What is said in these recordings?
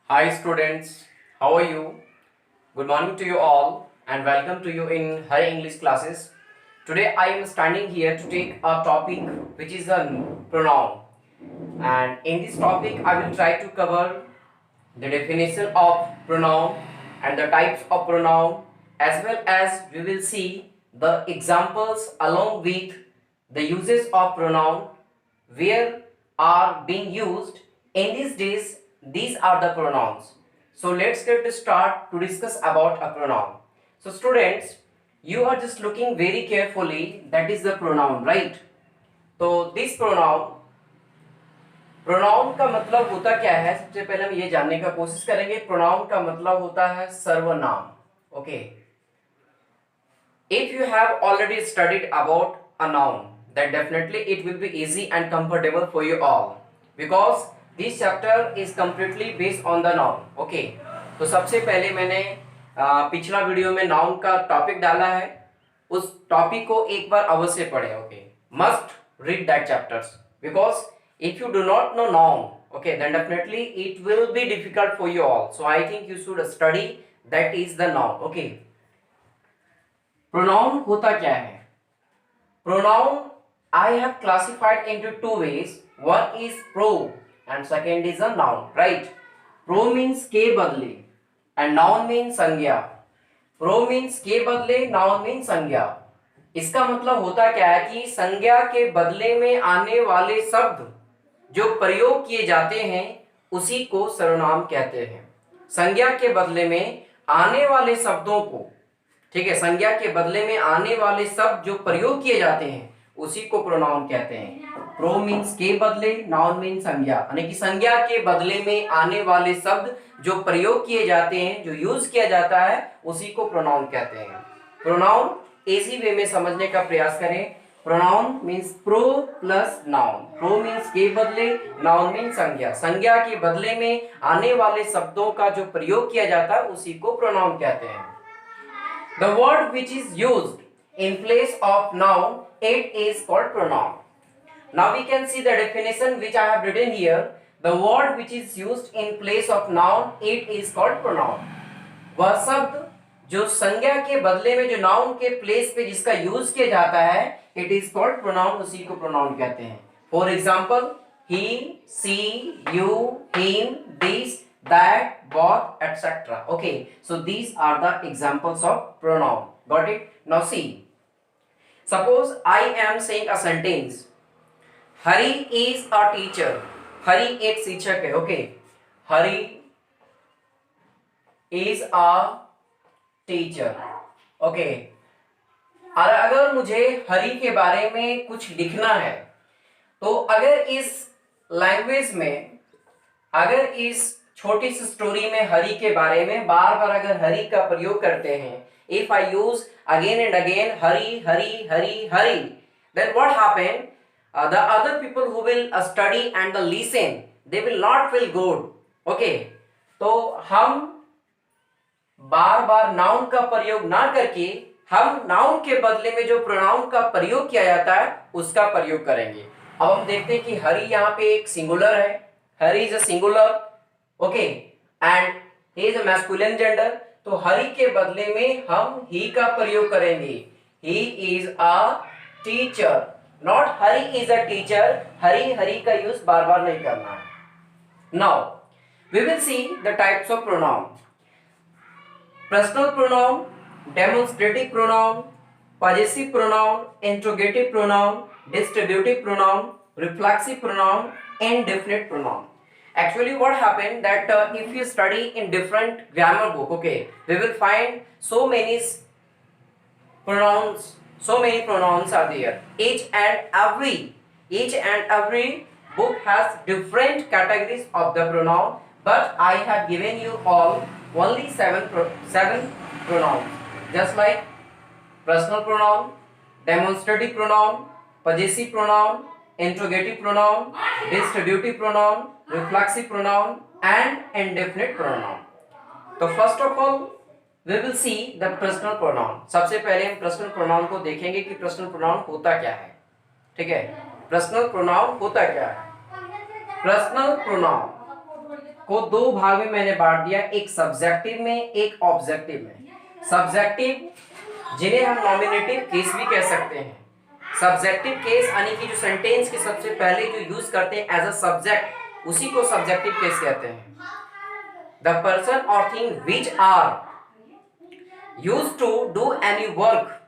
Hi students, how are you? Good morning to you all and welcome to you in her English classes. Today I am standing here to take a topic which is a pronoun, and in this topic I will try to cover the definition of pronoun and the types of pronoun, as well as we will see the examples along with the uses of pronoun where are being used in these days. These are the pronouns. So let's get to start to discuss about a pronoun. So students, you are just looking very carefully, that is the pronoun, right? तो this pronoun, pronoun का मतलब होता क्या है, सबसे पहले हम ये जानने का कोशिश करेंगे। प्रोनाउन का मतलब होता है सर्वनाम। Okay, if you have already studied about a noun, then definitely it will be easy and comfortable for you all, because this chapter is completely based on the noun. Okay, तो सबसे पहले मैंने पिछला वीडियो में noun का topic डाला है, उस टॉपिक को एक बार अवश्य पढ़ें. Okay, must read that chapters, because if you do not know noun, okay, then definitely it will be difficult for you all. So I think you should study that is the noun. Okay, pronoun होता क्या है? Pronoun I have classified into two ways. One is pro and second is a noun, right? Pro means के बदले and noun means संज्ञा. Pro means के बदले, noun means संज्ञा. इसका मतलब होता क्या है कि संज्ञा के बदले में आने वाले शब्द जो प्रयोग किए जाते हैं उसी को सर्वनाम कहते हैं. संज्ञा के बदले में आने वाले शब्दों को, ठीक है, संज्ञा के बदले में आने वाले शब्द जो प्रयोग किए जाते हैं उसी को प्रोनाउन कहते हैं. प्रो मीन्स के बदले, नाउन मीन्स संज्ञा, यानी कि संज्ञा के बदले में आने वाले शब्द जो प्रयोग किए जाते हैं, जो यूज किया जाता है, उसी को प्रोनाउन कहते हैं. प्रोनाउन इसी वे में समझने का प्रयास करें. Pronoun means pro plus noun. Pro means के बदले, नाउन मीन्स संज्ञा. संज्ञा के बदले में आने वाले शब्दों का जो प्रयोग किया जाता है उसी को प्रोनाउन कहते हैं. The word which is used in place of noun, it is called pronoun. Now we can see the definition which I have written here. The word which is used in place of noun, it is called pronoun. वह शब्द जो संज्ञा के बदले में जो noun के place पे जिसका यूज किया जाता है, इट इज कॉल्ड प्रोनाउन, उसी को प्रोनाउन कहते हैं. For example, he, she, you, him, this, that, both, etc. Okay, so these are the examples of pronoun. Got it? Now see, suppose I am saying a sentence, Hari is a teacher. Hari एक शिक्षक है. Okay, Hari is a teacher. Okay, और अगर मुझे हरि के बारे में कुछ लिखना है, तो अगर इस लैंग्वेज में, अगर इस छोटी सी स्टोरी में हरि के बारे में बार बार अगर हरि का प्रयोग करते हैं, if I use again and again Hari Hari Hari Hari, then what happen, the other people who will study and listen, they will not feel good. Okay, तो हम बार बार नाउन का प्रयोग ना करके हम नाउन के बदले में जो प्रोनाउन का प्रयोग किया जाता है उसका प्रयोग करेंगे. अब हम देखते हैं कि हरि यहाँ पे एक सिंगुलर है. Hari is a singular. Okay, and he is a masculine gender. तो हरि के बदले में हम ही का प्रयोग करेंगे. He is a teacher, not Hari is a teacher. Hari Hari का यूज बार बार नहीं करना है. Now we will see the types of pronoun. Personal pronoun, demonstrative pronoun, possessive pronoun, interrogative pronoun, distributive pronoun, reflexive pronoun, indefinite pronoun. Actually what happened that if you study in different grammar book, okay, we will find so many pronouns are there. Each and every book has different categories of the pronoun, but I have given you all only seven pronouns, just like personal pronoun, demonstrative pronoun, possessive pronoun, interrogative pronoun, distributive pronoun, reflexive pronoun and indefinite pronoun. तो first of all we will see the personal pronoun. सबसे पहले हम personal pronoun को देखेंगे कि personal pronoun होता क्या है. ठीक है, पर्सनल प्रोनाउन होता क्या है. पर्सनल प्रोनाउन को दो भाग में मैंने बांट दिया, एक सब्जेक्टिव में, एक ऑब्जेक्टिव में। सब्जेक्टिव जिन्हें हम नॉमिनेटिव केस भी कह सकते हैं। सब्जेक्टिव केस यानी कि जो सेंटेंस के सबसे पहले जो यूज करते हैं एज अ सब्जेक्ट, उसी को सब्जेक्टिव केस कहते हैं। The person or thing which are used to do any work,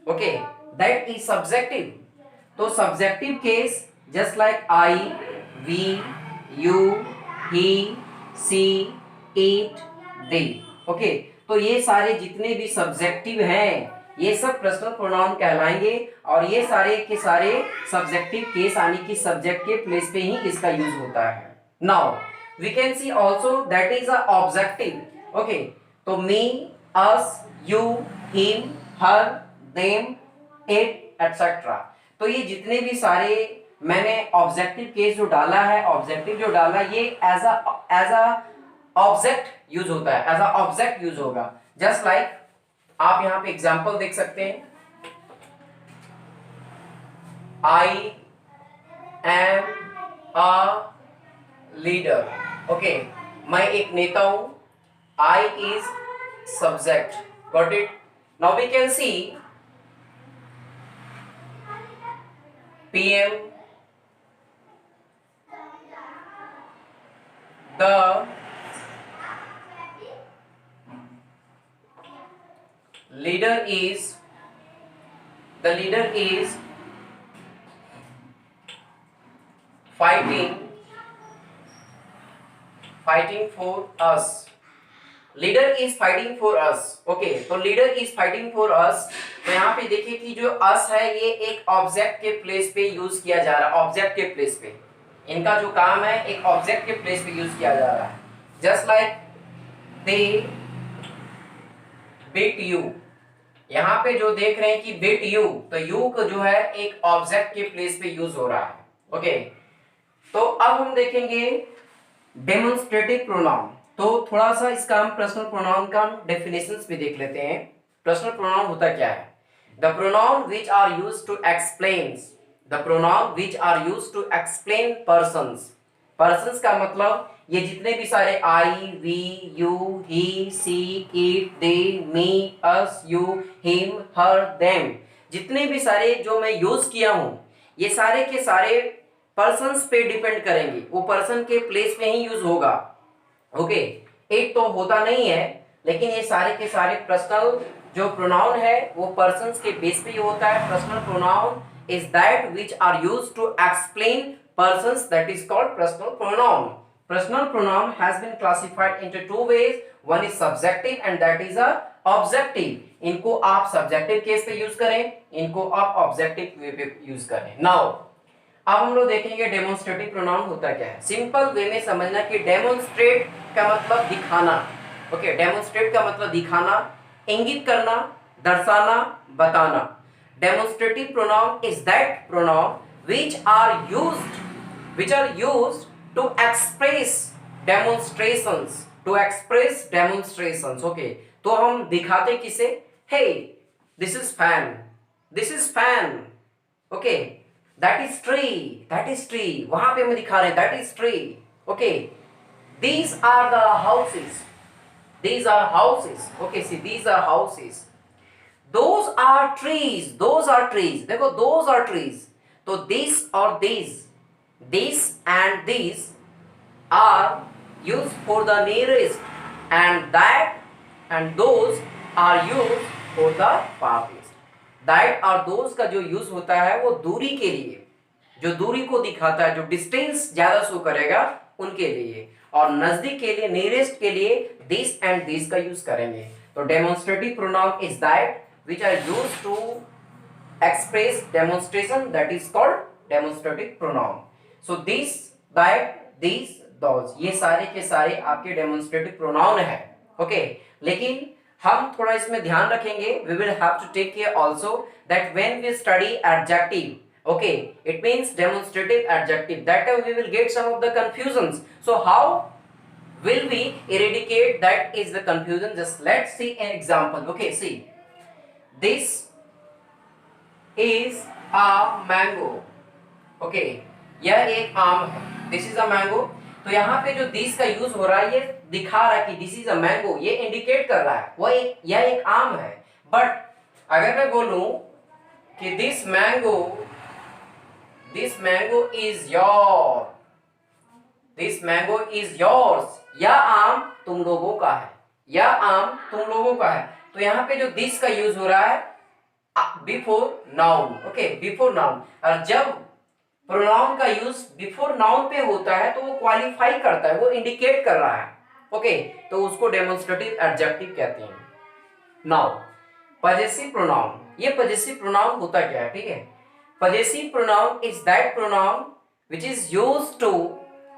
okay, that is subjective. तो subjective case just like I, we, you, he, she, it, they, okay. तो ये सारे जितने भी सब्जेक्टिव हैं ये सब पर्सनल प्रोनाउन कहलाएंगे, और ये सारे के सारे सब्जेक्टिव केस यानी कि सब्जेक्ट के प्लेस पे ही इसका यूज होता है। Now we can see also that is a objective, okay. तो me, us, you, him, her, them, it, etcetera. तो ये जितने भी सारे मैंने ऑब्जेक्टिव केस जो डाला है, ऑब्जेक्टिव जो डाला, ये एज अ ऑब्जेक्ट यूज होता है, एज अ ऑब्जेक्ट यूज होगा। जस्ट लाइक आप यहां पे एग्जांपल देख सकते हैं, I am a leader, okay, मैं एक नेता हूं। I is subject, got it. Now we can see PM, the leader is fighting for us. Leader is fighting for us, okay. तो leader is fighting for us, तो यहाँ पे देखिए कि जो अस है ये एक ऑब्जेक्ट के प्लेस पे यूज किया जा रहा है, ऑब्जेक्ट के प्लेस पे इनका जो काम है एक ऑब्जेक्ट के प्लेस पे यूज किया जा रहा है। Just like they bit you, यहाँ पे जो देख रहे हैं कि बिट यू, तो यू को जो है एक ऑब्जेक्ट के प्लेस पे यूज हो रहा है, ओके। तो अब हम देखेंगे डेमोन्स्ट्रेटिव प्रोनाउन। तो थोड़ा सा इसका हम पर्सनल प्रोनाउन का डेफिनेशंस भी देख लेते हैं। पर्सनल प्रोनाउन होता क्या है? The pronoun which are used to explain, the pronoun which are used to explain persons. Persons का मतलब ये जितने भी सारे I, we, you, he, she, it, they, me, us, you, him, her, them, जितने भी सारे जो मैं यूज किया हूं ये सारे के सारे पर्सन्स पे डिपेंड करेंगे, वो पर्सन के प्लेस में ही यूज होगा, ओके। एक तो होता नहीं है, लेकिन ये सारे के सारे पर्सनल जो प्रोनाउन है वो पर्सन्स के बेस पे ही होता है। Personal pronoun is that which are used to explain persons, that is called personal pronoun. Personal pronoun has been classified into two ways, one is subjective and that is a objective. इनको आप subjective case पे use करें, इनको आप objective वे पे use करें। Now अब हम लोग देखेंगे डेमोन्स्ट्रेटिव प्रोनाउन होता क्या है। सिंपल वे में समझना कि डेमोन्स्ट्रेट का मतलब दिखाना, ओके। डेमोन्स्ट्रेट का मतलब दिखाना, इंगित करना, दर्शाना, बताना। Demonstrative pronoun is that pronoun which are used to express demonstrations, okay। तो हम दिखाते किसे? hey this is fan, okay, that is tree, वहां पे हम दिखा रहे हैं that is tree, okay। these are houses, okay, see these are houses, those are trees, देखो those are trees। तो this और this and these are used for the nearest, and that and those are used for the farthest। that और those का जो use होता है वो दूरी के लिए, जो दूरी को दिखाता है, जो डिस्टेंस ज्यादा शो करेगा उनके लिए, और नजदीक के लिए, नियरेस्ट के लिए this and these का यूज करेंगे। तो demonstrative pronoun is that which are used to express demonstration, that is called demonstrative pronoun। so this, that, these, those, ये सारे के सारे आपके demonstrative pronoun है, ओके। लेकिन हम थोड़ा इसमें ध्यान रखेंगे, we will have to take care also that when we study adjective, okay, it means demonstrative adjective, that time we will get some of the confusions। so how will we eradicate that is the confusion? just let's see an example, okay। see, this is a mango, okay, यह एक आम है, this is a mango। तो यहाँ पे जो this का use हो रहा है ये दिखा रहा है कि दिस इज अ मैंगो, ये इंडिकेट कर रहा है यह एक आम है। बट अगर मैं बोलूं कि this mango is your, this mango is yours, यह आम तुम लोगों का है, यह आम तुम लोगों का है। तो यहाँ पे जो दिस का यूज हो रहा है before noun, okay, before noun. और जब प्रोनाउन का यूज बिफोर नाउन पे होता है तो वो क्वालिफाई करता है, वो इंडिकेट कर रहा है, ओके, तो उसको डेमोन्स्ट्रेटिव एडजेक्टिव कहते हैं। नाउ पजेसिव प्रोनाउन, ये पजेसिव प्रोनाउन होता क्या है, ठीक है। Possessive pronoun is that pronoun which is used to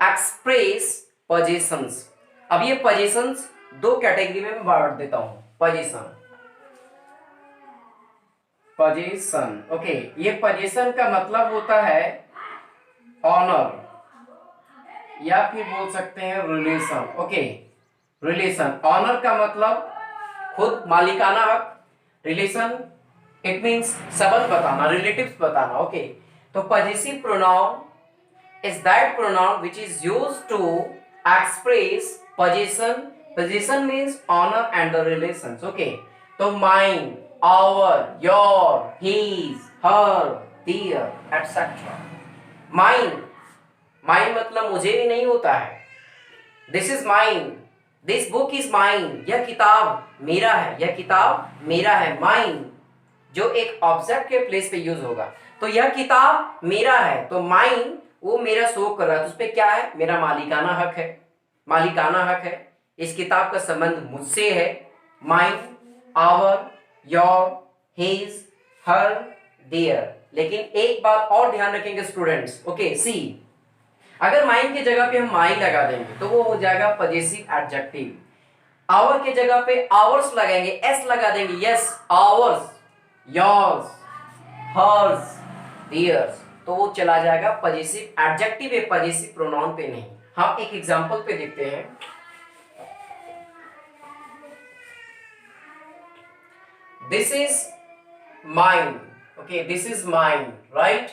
express possessions. अब ये पोजीशंस दो कैटेगरी में बांट देता हूं, पोजीशन, पोजीशन, ओके। ये पोजीशन का मतलब होता है ऑनर या फिर बोल सकते हैं रिलेशन, ओके। रिलेशन, ऑनर का मतलब खुद मालिकाना हक, रिलेशन इट मींस संबंध बताना, रिलेटिव्स बताना, ओके। तो possessive pronoun is that pronoun which is used to express position, position means owner and the relations, okay. तो mine, our, your, his, her, their etcetera. Mine, mine मतलब मुझे भी नहीं होता है, this is mine, this book is mine, यह किताब मेरा है, यह किताब मेरा है। माइन जो एक ऑब्जेक्ट के प्लेस पे यूज होगा, तो यह किताब मेरा है, तो माइन वो मेरा शो कर रहा है, तो उस पे क्या है, मेरा मालिकाना हक है, मालिकाना हक है, इस किताब का संबंध मुझसे है। Mine, our, your, his, her, their. लेकिन एक बात और ध्यान रखेंगे स्टूडेंट्स, ओके, सी, अगर माइन की जगह पे हम माई लगा देंगे तो वो हो जाएगा पजेसिव एडजेक्टिव। आवर की जगह पे आवर्स लगाएंगे, एस लगा देंगे, yes, ours, yours, hers, theirs, तो वो चला जाएगा पजेसिव एडजेक्टिव है, पजेसिव प्रोनाउन पे नहीं। हम एक एग्जांपल पे देखते हैं। This is mine, okay, this is mine, right,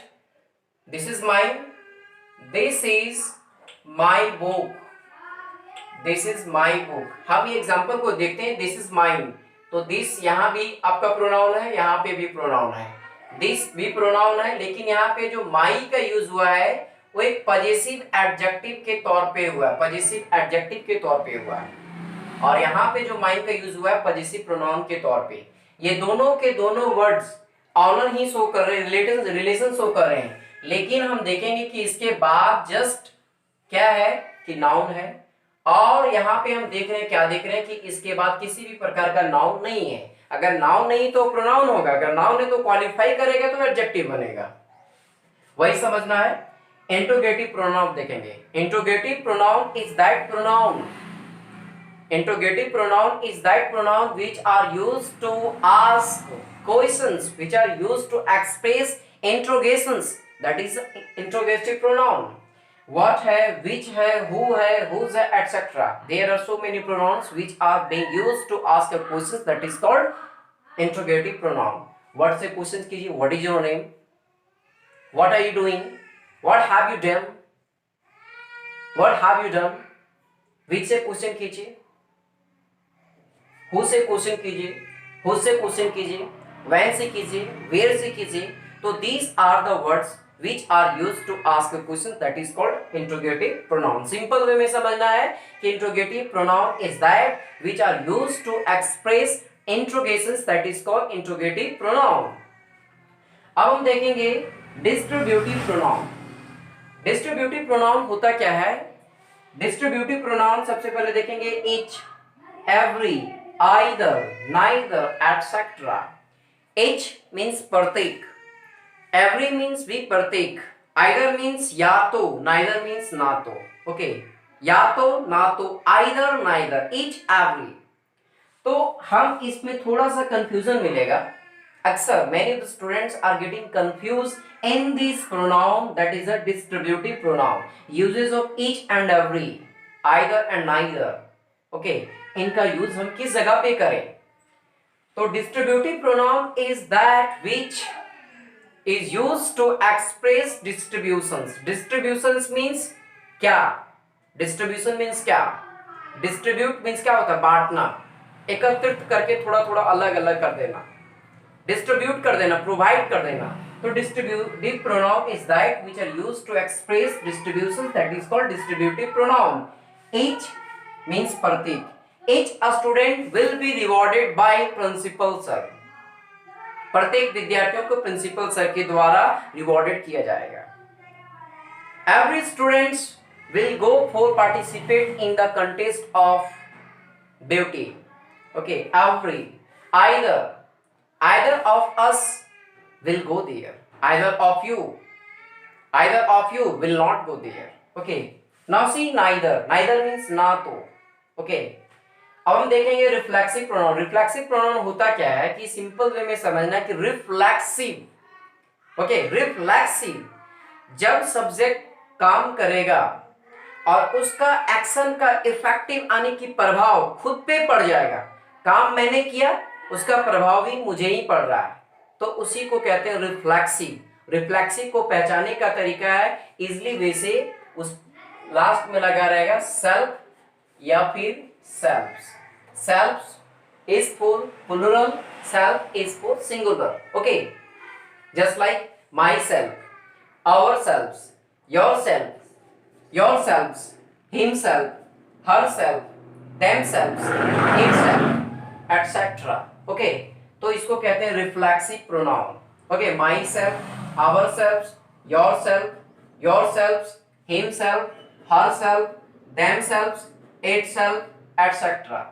this is mine, this is my book, this is my book. हम ये एग्जांपल को देखते हैं, दिस इज माइन, तो दिस यहां भी आपका प्रोनाउन है, यहां पे भी प्रोनाउन है, दिस भी प्रोनाउन है, लेकिन यहाँ पे जो माई का यूज हुआ है वो एक पजेसिव एडजेक्टिव के तौर पे हुआ है, पजेसिव एडजेक्टिव के तौर पे हुआ है। और यहाँ पे जो माई का यूज हुआ है पजेसिव प्रोनाउन के तौर पे। ये दोनों के दोनों वर्ड्स ऑनर ही शो कर रहे हैं, रिलेशन शो कर रहे हैं, लेकिन हम देखेंगे कि इसके बाद जस्ट क्या है कि नाउन है। और यहाँ पे हम देख रहे हैं, क्या देख रहे हैं कि इसके बाद किसी भी प्रकार का नाउन नहीं है। अगर नाउन नहीं तो प्रोनाउन होगा, अगर नाउन है तो क्वालिफाई करेगा तो एडजेक्टिव बनेगा, वही समझना है। इंट्रोगेटिव प्रोनाउन देखेंगे। Interrogative pronoun is that pronoun, interrogative pronoun is that pronoun which are used to ask questions, which are used to express interrogations, that is interrogative pronoun। what है, which है, who है, whose है, etc. there are so many pronouns which are being used to ask a questions, that is called interrogative pronoun। what से questions कीजिए, what is your name, what are you doing, what have you done, what have you done। which से question कीजिए, who से question कीजिए, who से question कीजिए, when से कीजिए, वेयर से कीजिए। तो these are the words which are used to ask a question, that is called interrogative pronoun। Simple way में समझना है कि interrogative pronoun is that which are used to express interrogations, that is called interrogative pronoun। अब हम देखेंगे distributive pronoun। distributive pronoun होता क्या है? distributive pronoun सबसे पहले देखेंगे each, every, either, neither, etc. each means प्रत्येक, every means भी प्रत्येक, either means या तो, neither means ना तो, ओके, या तो ना तो, either, neither, each, every। तो हम इसमें थोड़ा सा कंफ्यूजन मिलेगा। अक्सर many of the students are getting confused in this pronoun, that is a distributive pronoun, uses of each and every, either and neither, okay, इनका यूज हम किस जगह पे करें? तो distributive pronoun is that which is used to express distributions. Distributions means क्या? Distribution means क्या, distribute means क्या होता है, बांटना, एकत्रित करके थोड़ा थोड़ा अलग अलग कर देना, डिस्ट्रीब्यूट कर देना, प्रोवाइड कर देना। तो distributive pronoun is that which are used to express distribution, that is called distributive pronoun. Each means प्रत्येक, each a student will be rewarded by principal sir, प्रत्येक विद्यार्थियों को प्रिंसिपल सर के द्वारा रिवॉर्डेड किया जाएगा। Every students will go for participate in the contest of beauty. Okay, every, either of us will go there, either of you will not go there. Okay, now see neither means ना तो। Okay, अब हम देखेंगे reflexive pronoun. Reflexive pronoun होता क्या है कि simple way में समझना कि रिफ्लेक्सिव, ओके, रिफ्लेक्सिव जब सब्जेक्ट काम करेगा और उसका एक्शन का इफेक्टिव आने की प्रभाव खुद पे पड़ जाएगा, काम मैंने किया उसका प्रभाव भी मुझे ही पड़ रहा है, तो उसी को कहते हैं रिफ्लेक्सिव। रिफ्लेक्सिव को पहचानने का तरीका है इजली वे से उस लास्ट में लगा रहेगा सेल्फ या फिर selfs. Selfs is for plural, self is for singular. Okay, just like myself, ourselves, yourselves, himself, herself, themselves, itself, etc. Okay, तो इसको कहते हैं reflexive pronoun. Okay, myself, ourself, yourself, himself, herself, themselves, itself, etcetera.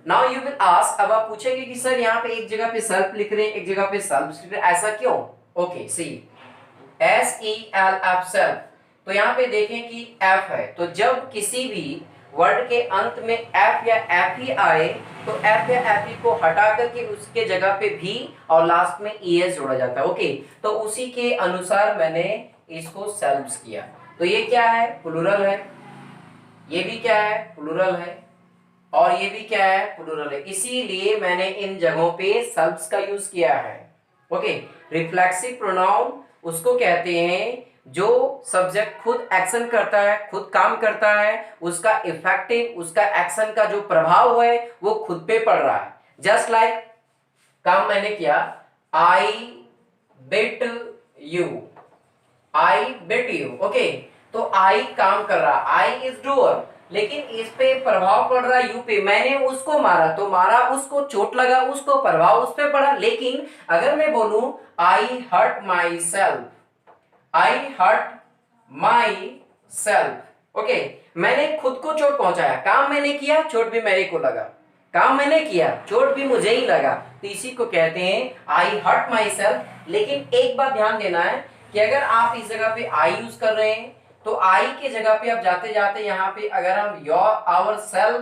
Now you will ask, अब आप पूछेंगे कि sir यहाँ पे एक जगह पे सेल्फ लिख रहे हैं, एक जगह पे सेल्फ लिख रहे हैं, ऐसा क्यों? ओके, सी SELF सेल्फ, तो यहाँ पे देखें कि F है, तो जब किसी भी वर्ड के अंत में F या F ही आए तो F या F ही को हटा करके उसके जगह पे भी और लास्ट में ES जोड़ा जाता है। ओके, तो उसी के अनुसार मैंने इसको सेल्फ्स किया। तो ये क्या है? प्लूरल है, ये भी क्या है? प्लूरल है, और ये भी क्या है? प्लूरल है, इसीलिए मैंने इन जगहों पे सेल्फ्स का यूज किया है। ओके, रिफ्लेक्सिव प्रोनाउन उसको कहते हैं जो सब्जेक्ट खुद एक्शन करता है, खुद काम करता है, उसका इफेक्टिव, उसका एक्शन का जो प्रभाव है वो खुद पे पड़ रहा है। जस्ट लाइक काम मैंने किया, I bit you, I bit you. Okay, तो आई काम कर रहा, आई इज डूअर, लेकिन इस पे प्रभाव पड़ रहा है यू पे, मैंने उसको मारा तो मारा, उसको चोट लगा, उसको प्रभाव उस पे पड़ा। लेकिन अगर मैं बोलूं I hurt myself, I hurt myself, okay, मैंने खुद को चोट पहुंचाया, काम मैंने किया, चोट भी मेरे को लगा, काम मैंने किया, चोट भी मुझे ही लगा, तो इसी को कहते हैं I hurt myself। लेकिन एक बात ध्यान देना है कि अगर आप इस जगह पे I यूज कर रहे हैं तो I के जगह पे आप जाते जाते यहाँ पे अगर हम आवर सेल्फ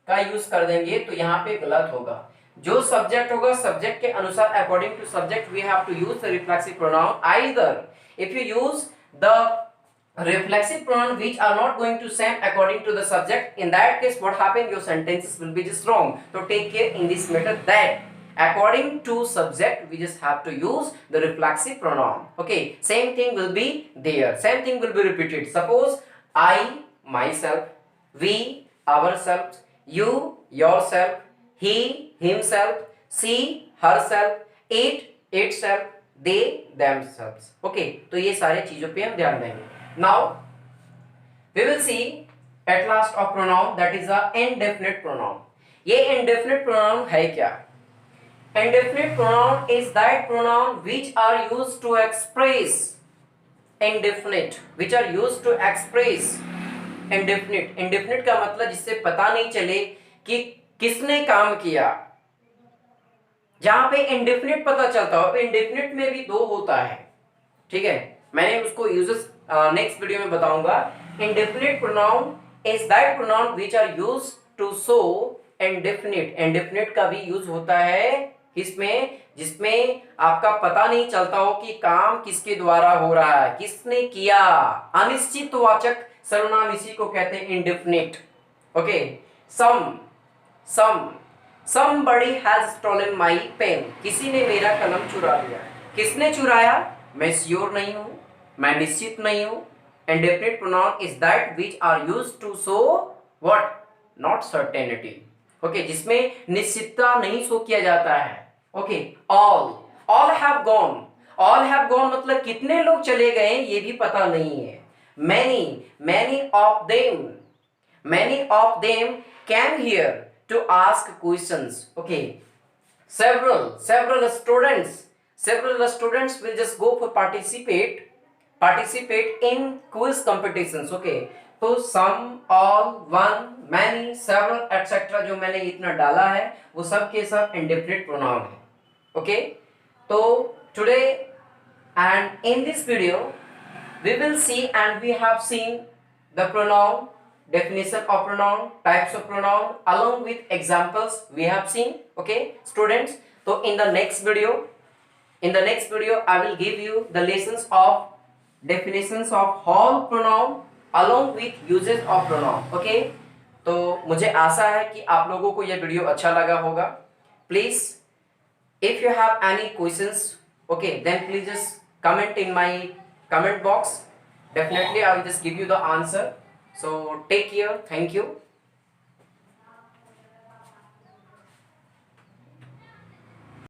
का यूज कर देंगे तो यहाँ पे गलत होगा। जो सब्जेक्ट होगा सब्जेक्ट के अनुसार, according to subject we have to use the reflexive pronoun. Either if you use the reflexive pronoun which are not going to same according to the subject, in that case what happen, your sentences will be just wrong. So take care in this method that according to subject we just have to use the reflexive pronoun. Okay, same thing will be there, same thing will be repeated. Suppose I myself, we ourselves, you yourself, he himself, she herself, it itself, they themselves. Okay, तो ये सारे चीजों पे हम ध्यान देंगे। Now we will see at last of pronoun, that is a indefinite pronoun. ये indefinite pronoun है क्या? Indefinite pronoun is that pronoun which are used to express indefinite, which are used to express indefinite. Indefinite का मतलब जिससे पता नहीं चले कि किसने काम किया। जहां पे इंडेफिनिट पता चलता हो, इंडेफिनिट में भी दो होता है, ठीक है, मैंने उसको यूजेस नेक्स्ट वीडियो में बताऊंगा। Indefinite pronoun is that pronoun which are used to show indefinite. Indefinite का भी यूज होता है इसमें जिसमें आपका पता नहीं चलता हो कि काम किसके द्वारा हो रहा है, किसने किया। अनिश्चित वाचक सर्वनाम इसी को कहते हैं indefinite. Okay, somebody has stolen my pen, किसी ने मेरा कलम चुरा लिया। किसने चुराया? मैं श्योर नहीं हूं, मैं निश्चित नहीं हूं, indefinite pronoun is that which are used to show what? Not certainty. Okay, जिसमें निश्चितता नहीं शो किया जाता है. Okay, all have gone. All have gone मतलब कितने लोग चले गए ये भी पता नहीं है. Many of them came here to ask questions. Okay, several students will just go for participate in quiz competitions. Okay, तो some, all, one, many, several, etc. जो मैंने इतना डाला है वो सब के सब indefinite pronoun है. Okay, तो today and in this video we will see and we have seen the pronoun, definition of pronoun, types of pronoun along with examples we have seen. Okay students, so in the next video I will give you the lessons of definitions of whole pronoun along with uses of pronoun. Okay, तो मुझे आशा है कि आप लोगों को यह video अच्छा लगा होगा. Please if you have any questions, okay, then please just comment in my comment box. Definitely I will just give you the answer. So take care. Thank you.